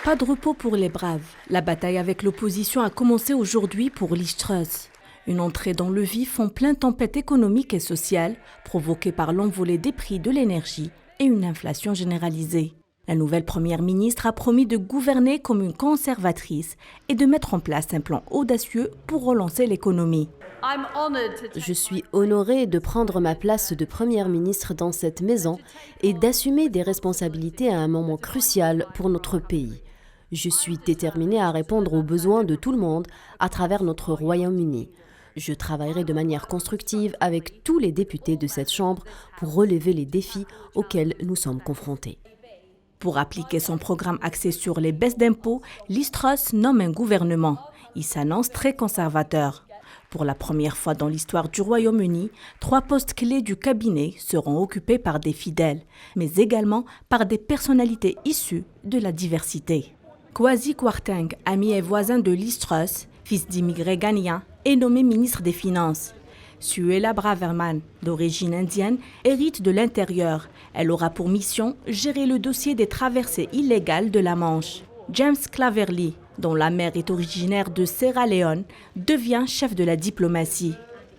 Pas de repos pour les braves. La bataille avec l'opposition a commencé aujourd'hui pour Liz Truss. Une entrée dans le vif en pleine tempête économique et sociale, provoquée par l'envolée des prix de l'énergie et une inflation généralisée. La nouvelle première ministre a promis de gouverner comme une conservatrice et de mettre en place un plan audacieux pour relancer l'économie. Je suis honorée de prendre ma place de première ministre dans cette maison et d'assumer des responsabilités à un moment crucial pour notre pays. Je suis déterminée à répondre aux besoins de tout le monde à travers notre Royaume-Uni. Je travaillerai de manière constructive avec tous les députés de cette Chambre pour relever les défis auxquels nous sommes confrontés. Pour appliquer son programme axé sur les baisses d'impôts, Liz Truss nomme un gouvernement. Il s'annonce très conservateur. Pour la première fois dans l'histoire du Royaume-Uni, 3 postes clés du cabinet seront occupés par des fidèles, mais également par des personnalités issues de la diversité. Kwasi Kwarteng, ami et voisin de Liz Truss, fils d'immigrés ghanéens, est nommé ministre des Finances. Suella Braverman, d'origine indienne, hérite de l'intérieur. Elle aura pour mission gérer le dossier des traversées illégales de la Manche. James Cleverly, dont la mère est originaire de Sierra Leone, devient chef de la diplomatie.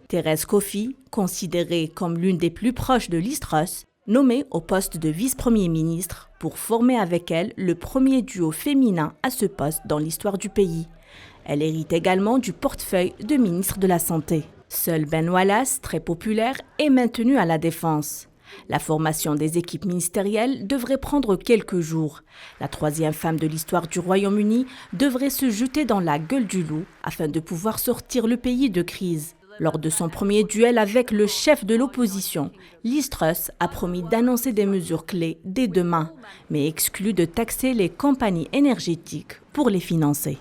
Thérèse Coffey, considérée comme l'une des plus proches de Liz Truss, nommée au poste de vice-premier ministre pour former avec elle le premier duo féminin à ce poste dans l'histoire du pays. Elle hérite également du portefeuille de ministre de la Santé. Seul Ben Wallace, très populaire, est maintenu à la défense. La formation des équipes ministérielles devrait prendre quelques jours. La 3e femme de l'histoire du Royaume-Uni devrait se jeter dans la gueule du loup afin de pouvoir sortir le pays de crise. Lors de son premier duel avec le chef de l'opposition, Liz Truss a promis d'annoncer des mesures clés dès demain, mais exclut de taxer les compagnies énergétiques pour les financer.